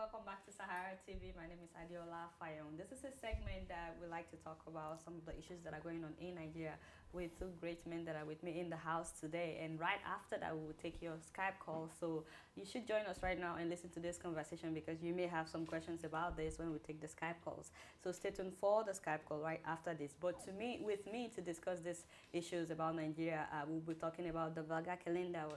welcome back to Sahara TV. My name is Adeola Fayehun. This is a segment that we like to talk about some of the issues that are going on in Nigeria with two great men that are with me in the house today. And right after that, we will take your Skype call. So you should join us right now and listen to this conversation because you may have some questions about this when we take the Skype calls. So stay tuned for the Skype call right after this. But with me to discuss these issues about Nigeria, we'll be talking about the vulgar killing that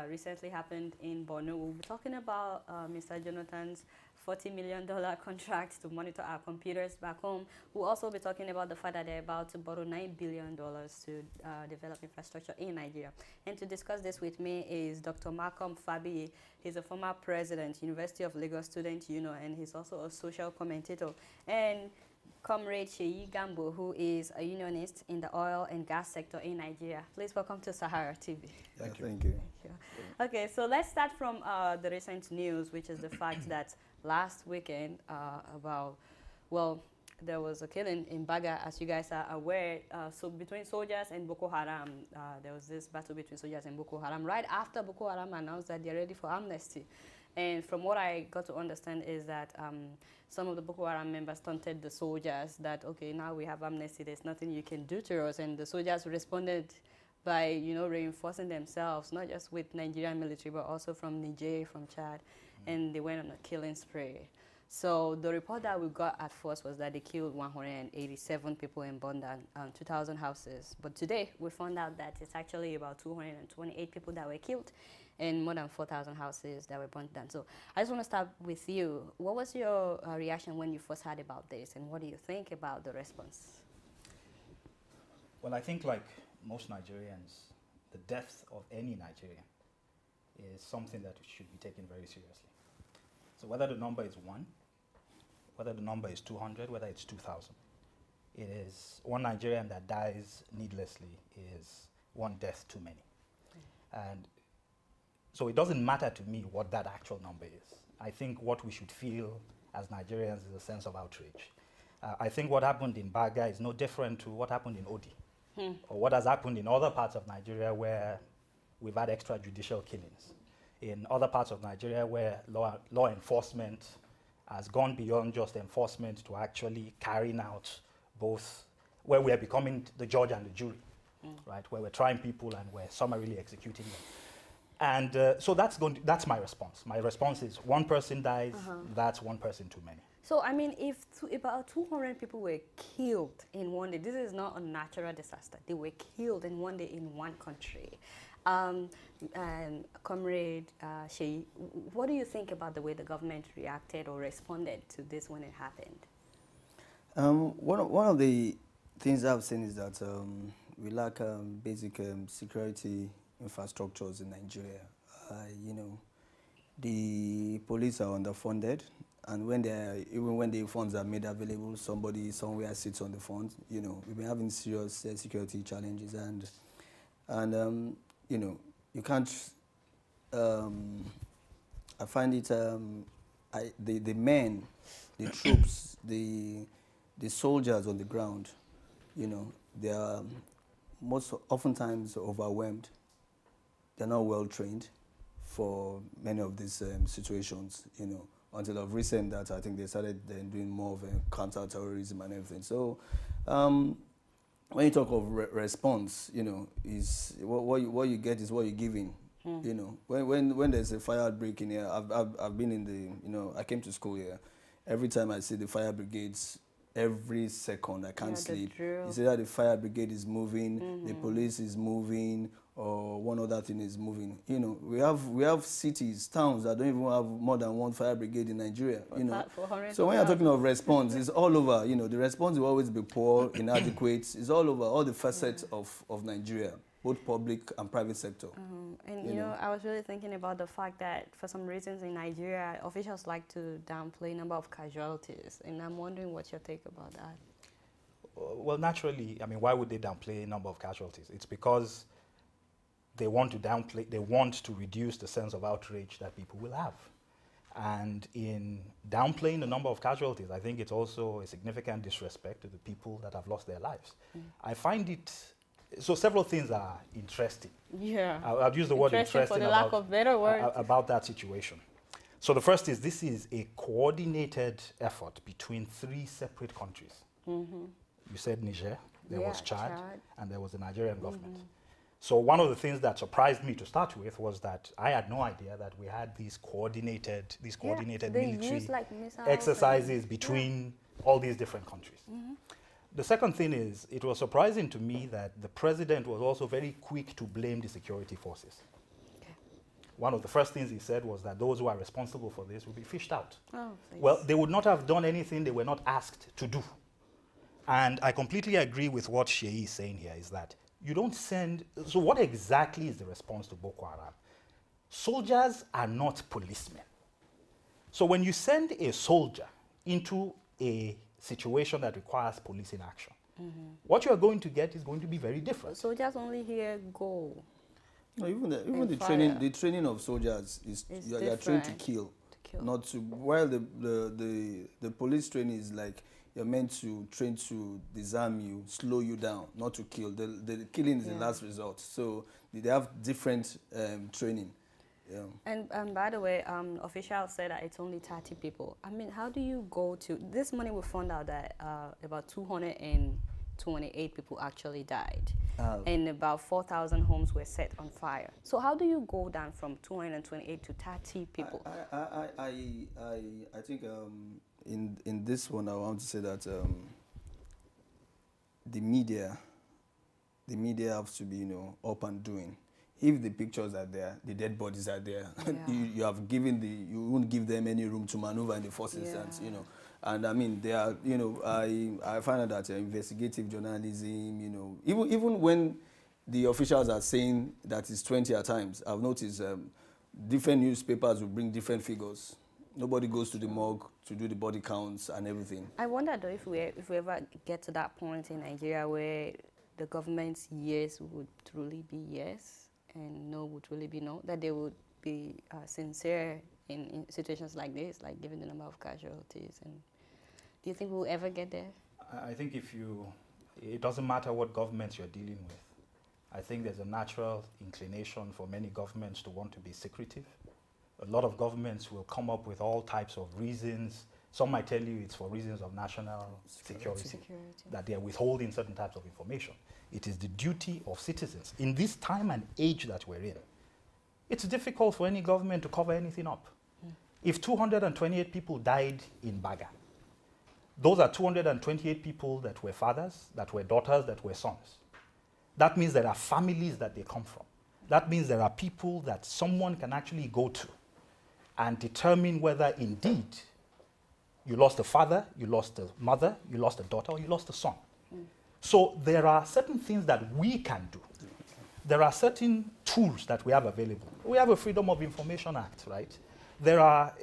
recently happened in Borno. We'll be talking about Mr. Jonathan's $40 million contract to monitor our computers back home. We'll also be talking about the fact that they're about to borrow $9 billion to develop infrastructure in Nigeria. And to discuss this with me is Dr. Malcolm Fabiyi. He's a former president, University of Lagos Student Union, and he's also a social commentator. And Comrade Seyi Gambo, who is a unionist in the oil and gas sector in Nigeria. Please welcome to Sahara TV. Thank you. Thank you. Okay, so let's start from the recent news, which is the fact that last weekend there was a killing in Baga, as you guys are aware. So between soldiers and Boko Haram, there was this battle between soldiers and Boko Haram right after Boko Haram announced that they're ready for amnesty. And from what I got to understand is that some of the Boko Haram members taunted the soldiers that, okay, now we have amnesty, there's nothing you can do to us. And the soldiers responded by, reinforcing themselves, not just with Nigerian military, but also from Niger, from Chad, and they went on a killing spree. So the report that we got at first was that they killed 187 people and burned down 2,000 houses. But today, we found out that it's actually about 228 people that were killed and more than 4,000 houses that were burnt down. So I just want to start with you. What was your reaction when you first heard about this, and what do you think about the response? Well, I think like most Nigerians, the death of any Nigerian is something that should be taken very seriously. So whether the number is 1, whether the number is 200, whether it's 2,000, it is one Nigerian that dies needlessly is one death too many. And so it doesn't matter to me what that actual number is. I think what we should feel as Nigerians is a sense of outrage. I think what happened in Baga is no different to what happened in Odi, or what has happened in other parts of Nigeria where we've had extrajudicial killings. In other parts of Nigeria where law enforcement has gone beyond just enforcement to actually carrying out both, where we are becoming the judge and the jury, right? Where we're trying people and we're summarily executing them. And so that's my response. My response is one person dies, that's one person too many. So, I mean, if about 200 people were killed in one day, this is not a natural disaster. They were killed in one day in one country. Comrade Seyi, what do you think about the way the government reacted or responded to this when it happened? One of the things I've seen is that we lack basic security infrastructures in Nigeria. The police are underfunded, and even when the funds are made available, somebody somewhere sits on the funds. We've been having serious security challenges, and you can't. I find it the men, the troops, the soldiers on the ground. They are oftentimes overwhelmed. They're not well trained for many of these situations, until of recent that I think they started doing more of a counter-terrorism and everything. So when you talk of response, is what you get is what you're giving. When there's a fire outbreak in here, I've been in the, I came to school here. Every time I see the fire brigades, every second I can't sleep. You see that the fire brigade is moving, the police is moving, or one other thing is moving. We have cities, towns that don't even have more than one fire brigade in Nigeria. So when you're talking of response, it's all over. The response will always be poor, inadequate. It's all over, all the facets of Nigeria, both public and private sector. And I was really thinking about the fact that for some reasons in Nigeria, officials like to downplay number of casualties, and I'm wondering what's your take about that? Well, naturally, I mean, why would they downplay number of casualties? It's because they want to downplay, they want to reduce the sense of outrage that people will have. And in downplaying the number of casualties, I think it's also a significant disrespect to the people that have lost their lives. I find it, so several things are interesting. Yeah. I'll use the word interesting for the lack of better words. About that situation. So the first is this is a coordinated effort between 3 separate countries. You said Niger, there was Chad, and there was the Nigerian government. So one of the things that surprised me to start with was that I had no idea that we had these coordinated military exercises between all these different countries. The second thing is, it was surprising to me that the president was also very quick to blame the security forces. One of the first things he said was that those who are responsible for this will be fished out. Well, they would not have done anything they were not asked to do. And I completely agree with what Seyi is saying here, is that you don't send, so what exactly is the response to Boko Haram? Soldiers are not policemen. So when you send a soldier into a situation that requires policing action, what you are going to get is going to be very different. Soldiers only hear go. No, even the training of soldiers is you are trained to kill, not to. While the police training is like you're meant to train to disarm you, slow you down, not to kill. The killing is the last resort. So they have different training. Yeah. And by the way, officials said that it's only 30 people. I mean, how do you go to this morning? We found out that about 228 people actually died, and about 4,000 homes were set on fire. So how do you go down from 228 to 30 people? I think in this one I want to say that the media have to be up and doing. If the pictures are there, the dead bodies are there, you have given you won't give them any room to maneuver in the first instance, And I mean, they are, I find out that investigative journalism, even when the officials are saying that it's 20 at times, I've noticed different newspapers will bring different figures. Nobody goes to the morgue to do the body counts and everything. I wonder though if we ever get to that point in Nigeria where the government's yes would truly be yes and no would really be no, that they would be sincere in situations like this, like given the number of casualties. And do you think we'll ever get there? I think it doesn't matter what governments you're dealing with. I think there's a natural inclination for many governments to want to be secretive. A lot of governments will come up with all types of reasons. Some might tell you it's for reasons of national security. That they are withholding certain types of information. It is the duty of citizens. In this time and age that we're in, it's difficult for any government to cover anything up. If 228 people died in Baga, those are 228 people that were fathers, that were daughters, that were sons. That means there are families that they come from. That means there are people that someone can actually go to and determine whether indeed you lost a father, you lost a mother, you lost a daughter, or you lost a son. So there are certain things that we can do. There are certain tools that we have available. We have a Freedom of Information Act, right? There are,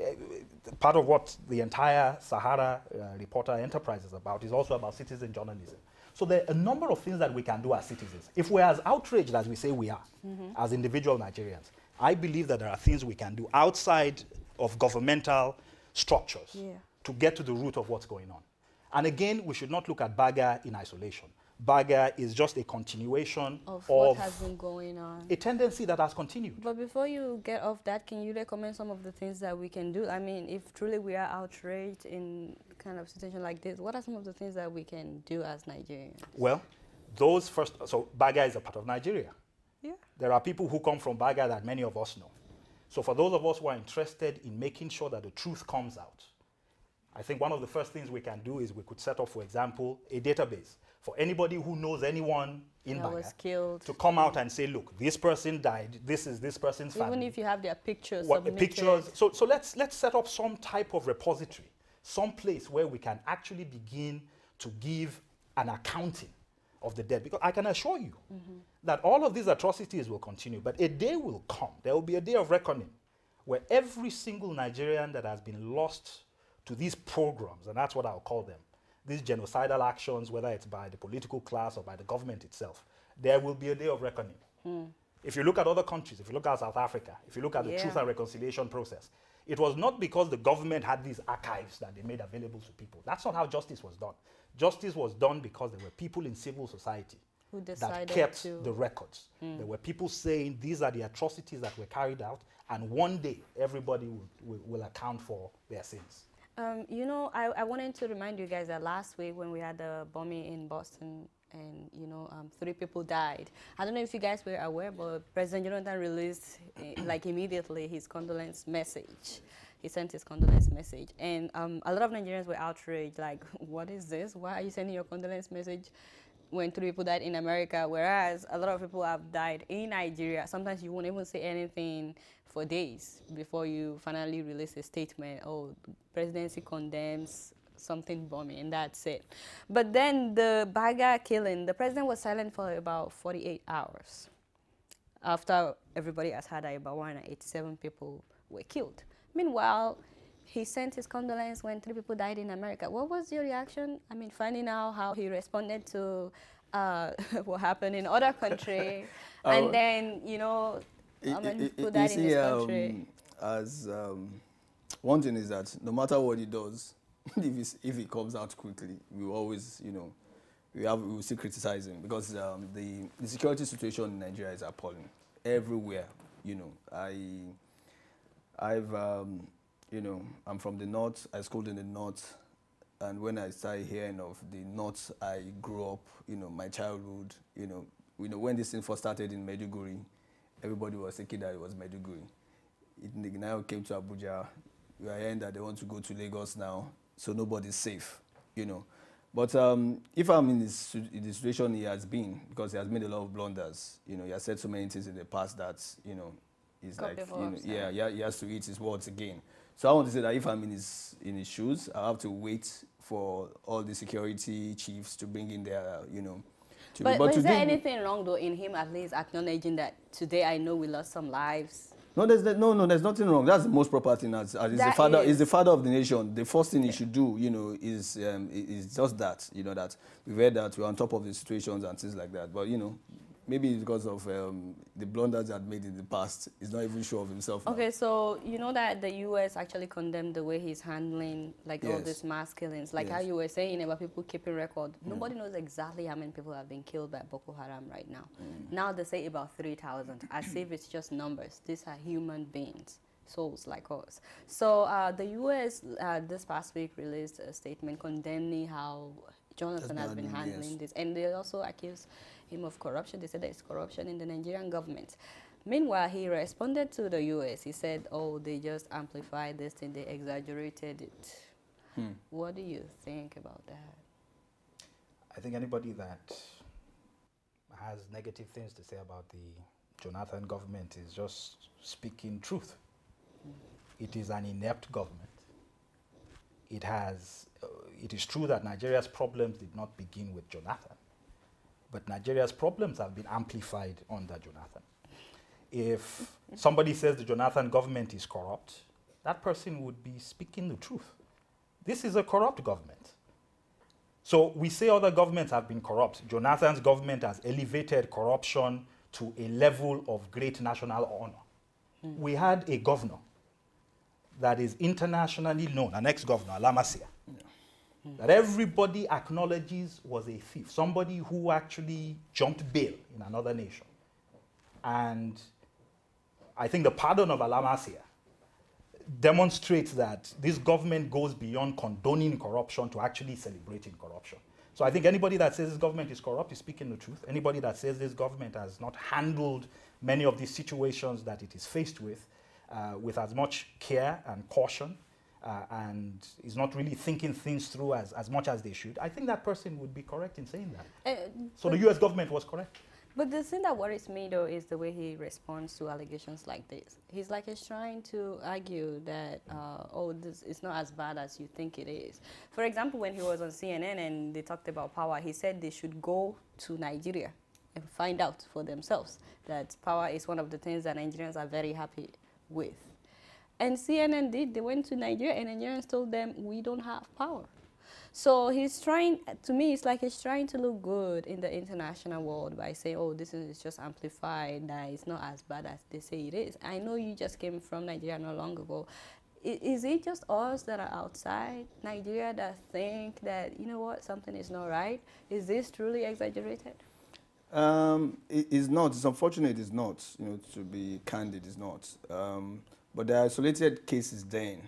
part of what the entire Sahara Reporter enterprise is about is also about citizen journalism. So there are a number of things that we can do as citizens. If we're as outraged as we say we are, as individual Nigerians, I believe that there are things we can do outside of governmental structures to get to the root of what's going on. And again, we should not look at Baga in isolation. Baga is just a continuation of what has been going on. A tendency that has continued. But before you get off that, can you recommend some of the things that we can do? I mean, if truly we are outraged in kind of situation like this, what are some of the things that we can do as Nigerians? Well, so Baga is a part of Nigeria. Yeah. There are people who come from Baga that many of us know. So for those of us who are interested in making sure that the truth comes out, I think one of the first things we can do is we could set up, for example, a database for anybody who knows anyone in Baga was killed to come out and say, look, this person died, this is this person's family. Even if you have their pictures pictures. So let's set up some type of repository, some place where we can actually begin to give an accounting of the dead. Because I can assure you that all of these atrocities will continue, but a day will come, there will be a day of reckoning, where every single Nigerian that has been lost to these programs, and that's what I'll call them, these genocidal actions, whether it's by the political class or by the government itself, there will be a day of reckoning. If you look at other countries, if you look at South Africa, if you look at the Truth and Reconciliation process, it was not because the government had these archives that they made available to people. That's not how justice was done. Justice was done because there were people in civil society that kept the records. There were people saying these are the atrocities that were carried out, and one day everybody will account for their sins. You know, I wanted to remind you guys that last week when we had the bombing in Boston, and 3 people died. I don't know if you guys were aware, but President Jonathan released like immediately his condolence message. He sent his condolence message, and a lot of Nigerians were outraged, like, what is this? Why are you sending your condolence message when 3 people died in America, whereas a lot of people have died in Nigeria? Sometimes you won't even say anything for days before you finally release a statement. Oh, presidency condemns something bombing, and that's it. But then the Baga killing, the president was silent for about 48 hours after everybody has heard that about 187 people were killed. Meanwhile, he sent his condolence when 3 people died in America. What was your reaction? I mean, finding out how he responded to what happened in other countries, and then, how many people died in this country? One thing is that no matter what he does, if he comes out quickly, we will always, we will still criticize him, because the security situation in Nigeria is appalling. Everywhere, I'm from the north. I schooled in the north, and when I started hearing of the north, I grew up. My childhood. When this thing first started in Maiduguri, everybody was thinking that it was Maiduguri. It now came to Abuja. We are hearing that they want to go to Lagos now, so nobody's safe. But if I'm in the situation he has been, because he has made a lot of blunders. He has said so many things in the past that he's like, he has to eat his words again. So I want to say that if I'm in his shoes, I have to wait for all the security chiefs to bring in their, But is there anything wrong though in him at least acknowledging that today I know we lost some lives? No, there's nothing wrong. That's the most proper thing. As he's the father of the nation. The first thing he should do, is just that, that we've heard that we're on top of the situations and things like that. But maybe because of the blunders that made in the past, he's not even sure of himself. Okay, so you know that the U.S. actually condemned the way he's handling all these mass killings, like how you were saying about people keeping record. Nobody knows exactly how many people have been killed by Boko Haram right now. Now they say about 3,000, as if it's just numbers. These are human beings, souls like us. So the U.S. This past week released a statement condemning how Jonathan has been handling this, and they also accused him of corruption. They said there's corruption in the Nigerian government. Meanwhile, he responded to the U.S. He said, oh, they just amplified this thing, they exaggerated it. What do you think about that? I think anybody that has negative things to say about the Jonathan government is just speaking truth. It is an inept government. It is true that Nigeria's problems did not begin with Jonathan, but Nigeria's problems have been amplified under Jonathan. If somebody says the Jonathan government is corrupt, that person would be speaking the truth. This is a corrupt government. So we say other governments have been corrupt. Jonathan's government has elevated corruption to a level of great national honor. We had a governor that is internationally known, an ex-governor, Alamasia, that everybody acknowledges was a thief, somebody who actually jumped bail in another nation. And I think the pardon of Alamasia demonstrates that this government goes beyond condoning corruption to actually celebrating corruption. So I think anybody that says this government is corrupt is speaking the truth. Anybody that says this government has not handled many of these situations that it is faced with as much care and caution, and is not really thinking things through as much as they should, I think that person would be correct in saying that. So the U.S. government was correct. But the thing that worries me, though, is the way he responds to allegations like this. He's like he's trying to argue that, oh, this is not as bad as you think it is. For example, when he was on CNN and they talked about power, he said they should go to Nigeria and find out for themselves that power is one of the things that Nigerians are very happy with. And CNN did. They went to Nigeria and Nigerians told them, we don't have power. So he's trying, to me, it's like he's trying to look good in the international world by saying, oh, this is just amplified, that it's not as bad as they say it is. I know you just came from Nigeria not long ago. Is it just us that are outside Nigeria that think that, you know what, something is not right? Is this truly exaggerated? It's not. It's unfortunate. It's not. You know, to be candid, it's not. But there are isolated cases then,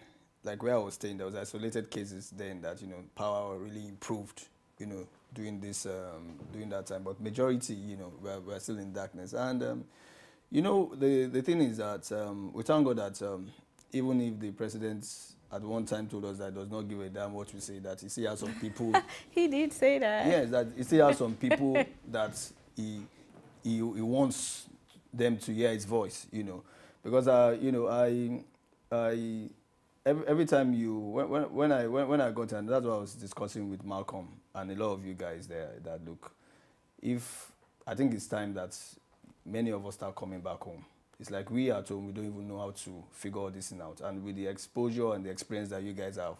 like where I was staying. There was isolated cases then that power really improved. During during that time. But majority, we're still in darkness. And the thing is that we thank God that even if the president at one time told us that does not give a damn what we say, that he still has some people. He did say that. Yes, that he still has some people that he wants them to hear his voice, because every time when I got, and that's what I was discussing with Malcolm and a lot of you guys there, that look, I think it's time that many of us start coming back home. It's like we at home, we don't even know how to figure all this thing out. And with the exposure and the experience that you guys have,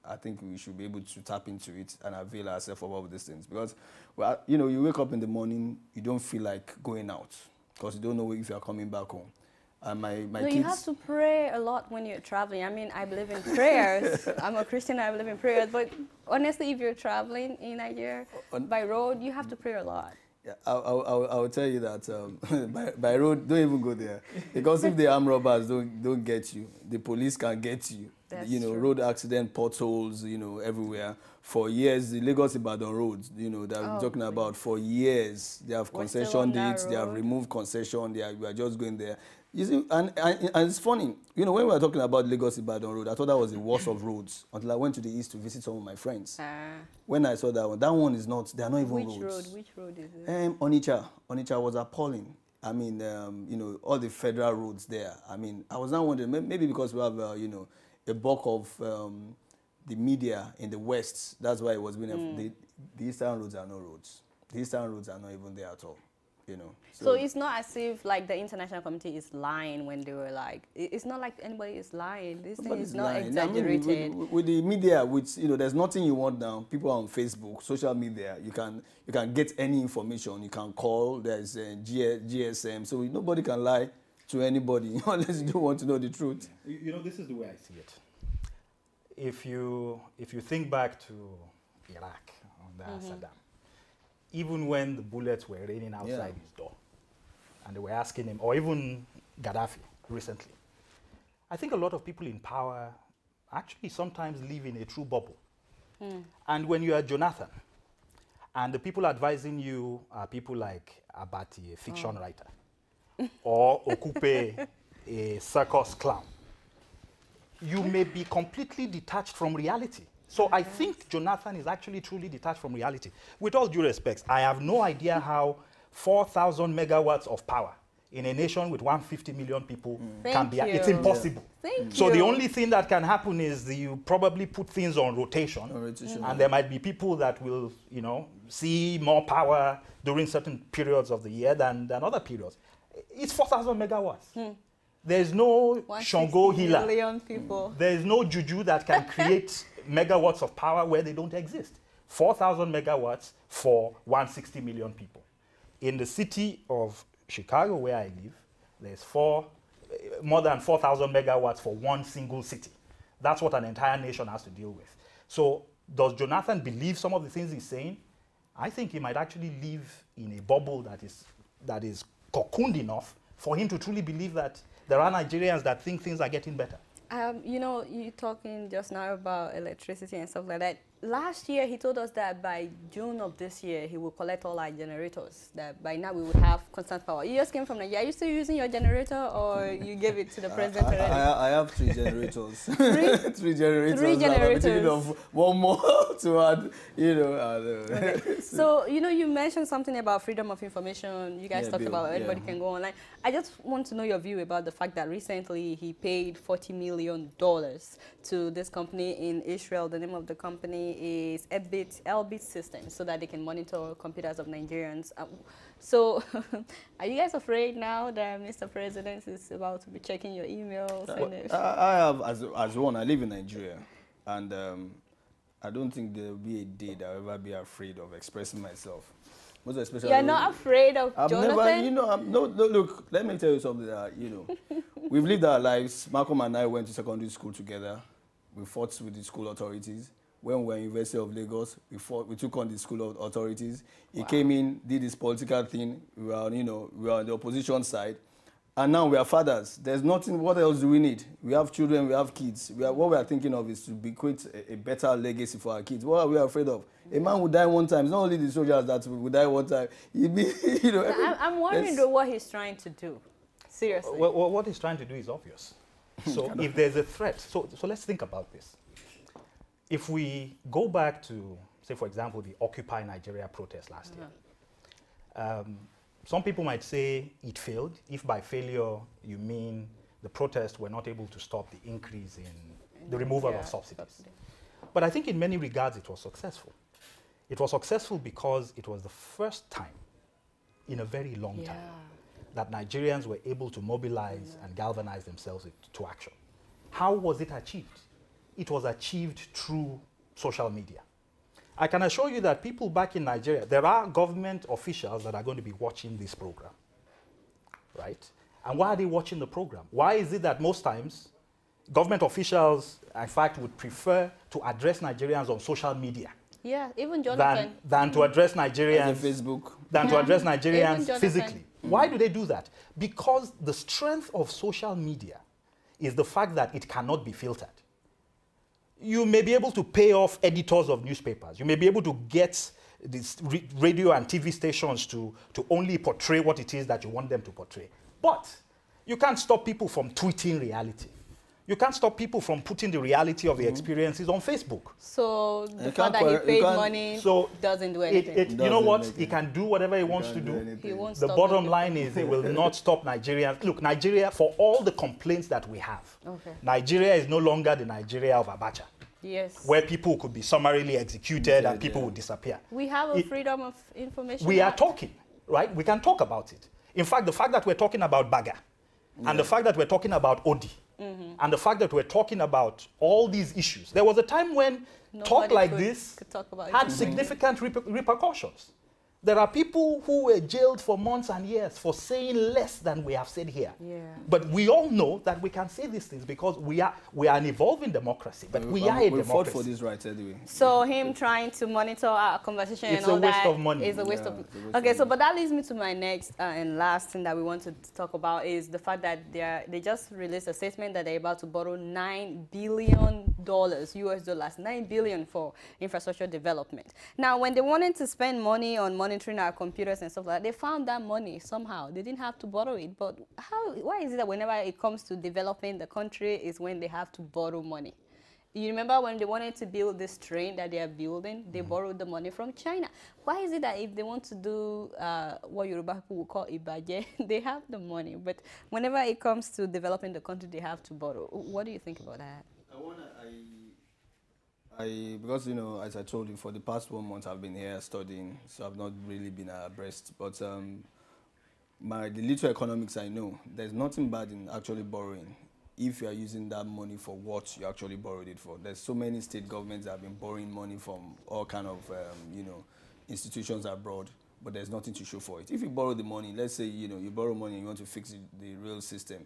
I think we should be able to tap into it and avail ourselves of all of these things. Because, well, you wake up in the morning, you don't feel like going out because you don't know if you're coming back home. And my kids... you have to pray a lot when you're traveling. I mean, I believe in prayers. I'm a Christian, I believe in prayers. But honestly, if you're traveling in Nigeria by road, you have to pray a lot. Yeah, I will tell you that by road, don't even go there. Because if the armed robbers don't get you, the police can get you. That's true. Road accident, potholes, everywhere. For years, the Lagos-Ibadan roads, that we're talking about, for years, they have concession dates, they have removed concession, we are just going there. You see, and it's funny, when we were talking about Lagos-Ibadan road, I thought that was the worst of roads until I went to the east to visit some of my friends. When I saw that one is not, they are not even roads. Which road is it? Onitsha was appalling. I mean, all the federal roads there. I mean, I was now wondering, maybe because we have, a bulk of the media in the West, that's why it was being, the eastern roads are no roads. The eastern roads are not even there at all. So it's not as if like the international community is lying when they were like, it's not like anybody is lying. This thing is not exaggerated. I mean, with the media, there's nothing you want now. People are on Facebook, social media. You can get any information. You can call. There's GSM. So nobody can lie to anybody unless you don't want to know the truth. This is the way I see it. If you think back to Iraq under Saddam. Even when the bullets were raining outside his door, and they were asking him, or even Gaddafi recently, I think a lot of people in power actually sometimes live in a true bubble. And when you are Jonathan, and the people advising you are people like Abati, a fiction writer, or Okupe, a circus clown, you may be completely detached from reality. So I think Jonathan is actually truly detached from reality. With all due respect, I have no idea how 4,000 megawatts of power in a nation with 150 million people can be. It's impossible. So the only thing that can happen is you probably put things on rotation, and there might be people that will, see more power during certain periods of the year than other periods. It's 4,000 megawatts. There's no Shango healer. There's no juju that can create megawatts of power where they don't exist. 4,000 megawatts for 160 million people. In the city of Chicago, where I live, there's more than 4,000 megawatts for one single city. That's what an entire nation has to deal with. So does Jonathan believe some of the things he's saying? I think he might actually live in a bubble that is cocooned enough for him to truly believe that there are Nigerians that think things are getting better. You talking just now about electricity and stuff like that. Last year, he told us that by June of this year, he will collect all our generators, that by now we would have constant power. You just came from Nigeria. Are you still using your generator, or you gave it to the president already? I have 3 generators. Three? 3 generators. 3 generators. I'm thinking of one more to add, Okay. So, you mentioned something about freedom of information. You guys talked about anybody can go online. I just want to know your view about the fact that recently he paid $40 million to this company in Israel. The name of the company is Elbit Systems, so that they can monitor computers of Nigerians. So are you guys afraid now that Mr. President is about to be checking your emails? I have, as one, I live in Nigeria, and I don't think there will be a day that I'll ever be afraid of expressing myself. Most especially, you're not afraid of Jonathan? Never, look, let me tell you something that, we've lived our lives. Malcolm and I went to secondary school together. We fought with the school authorities. when we were in University of Lagos. We took on the School of Authorities. He came in, did this political thing. We were, we were on the opposition side. And now we are fathers. There's nothing, what else do we need? We have children, we have kids. What we are thinking of is to bequeath a better legacy for our kids. What are we afraid of? A man will die one time. It's not only the soldiers that will die one time. I'm wondering what he's trying to do. Seriously. Well, what he's trying to do is obvious. So if there's a threat, so let's think about this. If we go back to, say, for example, the Occupy Nigeria protest last year, some people might say it failed. If by failure you mean the protests were not able to stop the increase in the removal of subsidies. But I think in many regards it was successful. It was successful because it was the first time in a very long time that Nigerians were able to mobilize and galvanize themselves to action. How was it achieved? It was achieved through social media. I can assure you that people back in Nigeria, there are government officials that are going to be watching this program, right? And why are they watching the program? Why is it that most times government officials, in fact, would prefer to address Nigerians on social media? Yeah, even Jonathan. Than to address Nigerians Facebook. Than to address Nigerians physically. Why do they do that? Because the strength of social media is the fact that it cannot be filtered. You may be able to pay off editors of newspapers. You may be able to get these radio and TV stations to only portray what it is that you want them to portray. But you can't stop people from tweeting reality. You can't stop people from putting the reality of the experiences on Facebook. So the fact that he paid money doesn't do anything. You know what? He can do whatever he wants to do. He won't the bottom line is it will not stop Nigeria. Look, Nigeria, for all the complaints that we have, Nigeria is no longer the Nigeria of Abacha. Yes. Where people could be summarily executed and people would disappear. We have a freedom of information. We are talking, right? We can talk about it. In fact, the fact that we're talking about Baga and the fact that we're talking about Odi and the fact that we're talking about all these issues. There was a time when talk like this had significant repercussions. There are people who were jailed for months and years for saying less than we have said here. But we all know that we can say these things because we are an evolving democracy. But we are a democracy. We fought for this right anyway. So him trying to monitor our conversation and all that is a waste of money. Is a waste of. Okay, so but that leads me to my next and last thing that we want to talk about is the fact that they just released a statement that they're about to borrow $9 billion US dollars, $9 billion for infrastructure development. Now, when they wanted to spend money on monitoring our computers and stuff like that, they found that money somehow. They didn't have to borrow it. But why is it that whenever it comes to developing the country is when they have to borrow money? You remember when they wanted to build this train that they are building, they borrowed the money from China. Why is it that if they want to do what Yoruba people would call ibaje, they have the money, but whenever it comes to developing the country, they have to borrow? What do you think about that? Because, as I told you, for the past 1 month I've been here studying, so I've not really been abreast. But the little economics I know, there's nothing bad in actually borrowing if you are using that money for what you actually borrowed it for. There's so many state governments that have been borrowing money from all kind of, institutions abroad, but there's nothing to show for it. If you borrow the money, let's say, you borrow money and you want to fix the rail system,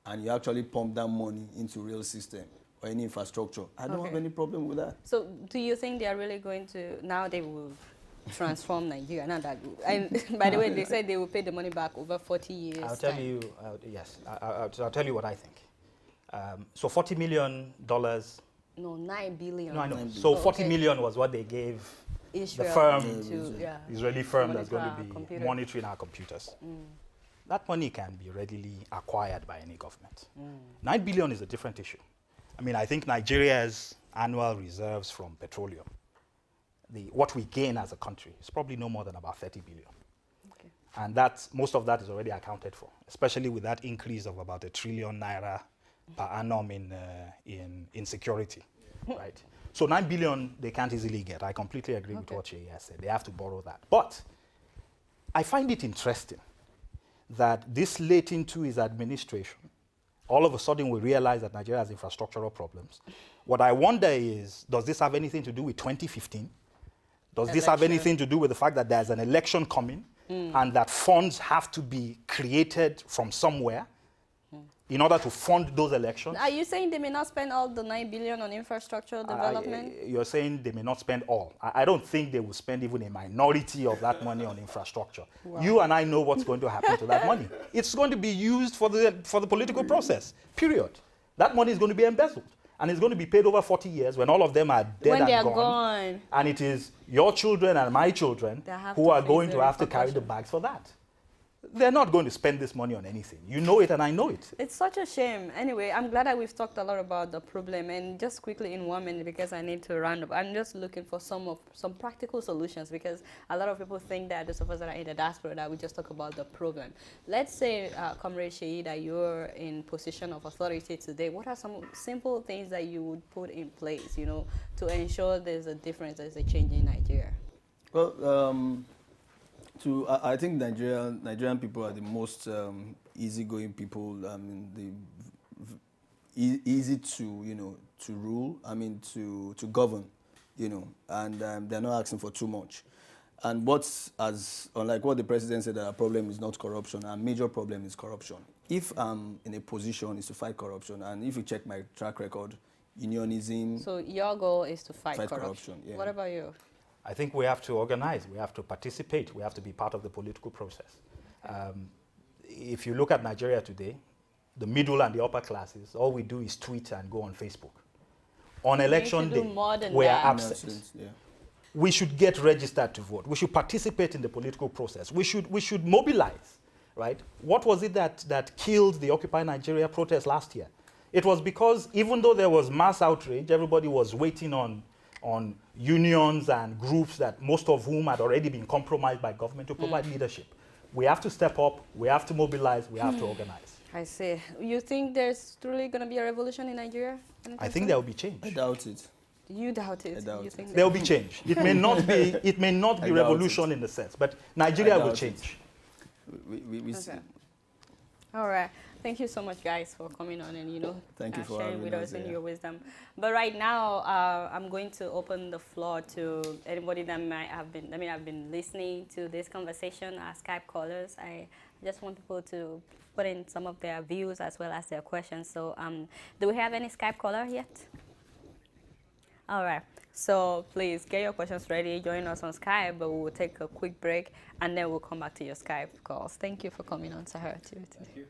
and you actually pump that money into rail system, or any infrastructure, I don't have any problem with that. So do you think they are really going to, now they will transform Nigeria? Not that good. And by the way, they said they will pay the money back over 40 years. I'll tell you, yes, I'll tell you what I think. So $40 million. No, $9 billion. No, I know. So $40 million was what they gave Israel, the firm, Israeli firm that's going to be monitoring our computers. That money can be readily acquired by any government. $9 billion is a different issue. I mean, I think Nigeria's annual reserves from petroleum, what we gain as a country, is probably no more than about 30 billion. Okay. And most of that is already accounted for, especially with that increase of about ₦1 trillion per annum in security, right? So 9 billion they can't easily get. I completely agree with what Sheyi has said. They have to borrow that. But I find it interesting that this late into his administration, all of a sudden we realize that Nigeria has infrastructural problems. What I wonder is, does this have anything to do with 2015? Does this have anything to do with the fact that there's an election coming and that funds have to be created from somewhere? in order to fund those elections. Are you saying they may not spend all the 9 billion on infrastructure development? You're saying they may not spend all. I don't think they will spend even a minority of that money on infrastructure. Wow. You and I know what's going to happen to that money. It's going to be used for the political process, period. That money is going to be embezzled. And it's going to be paid over 40 years when all of them are dead when they are gone. Gone. And it is your children and my children who are going to have to carry the bags for that. They're not going to spend this money on anything. You know it and I know it. It's such a shame. Anyway, I'm glad that we've talked a lot about the problem. And just quickly in 1 minute, because I need to round up, I'm just looking for some practical solutions, because a lot of people think that those of us that are in the diaspora, that we just talk about the problem. Let's say, Comrade Seyi, that you're in position of authority today. What are some simple things that you would put in place, you know, to ensure there's a difference, there's a change in Nigeria? Well, I think Nigerian people are the most easygoing people. I mean, easy to, you know, to rule. I mean, to govern, you know, and they're not asking for too much. And unlike what the president said, that our problem is not corruption, our major problem is corruption. If I'm in a position is to fight corruption, and if you check my track record, unionism. So your goal is to fight corruption. Yeah. What about you? I think we have to organize, we have to participate, we have to be part of the political process. If you look at Nigeria today, the middle and the upper classes, all we do is tweet and go on Facebook. On election day, we are absent. Yeah. We should get registered to vote. We should participate in the political process. We should mobilize, right? What was it that killed the Occupy Nigeria protest last year? It was because even though there was mass outrage, everybody was waiting on unions and groups that most of whom had already been compromised by government to provide leadership. We have to step up, we have to mobilize, we have to organize. I see. You think there's truly going to be a revolution in Nigeria? I think there will be change. I doubt it. You doubt it? I doubt you think it. There will be change. It may not be revolution in the sense, but Nigeria will change. We see. All right. Thank you so much, guys, for coming on and, you know, Thank you for sharing with us and yeah. your wisdom. But right now, I'm going to open the floor to anybody that might have been listening to this conversation, our Skype callers. I just want people to put in some of their views as well as their questions. So, do we have any Skype caller yet? All right. So please get your questions ready. Join us on Skype, but we'll take a quick break and then we'll come back to your Skype calls. Thank you for coming on SaharaTV today. Thank you.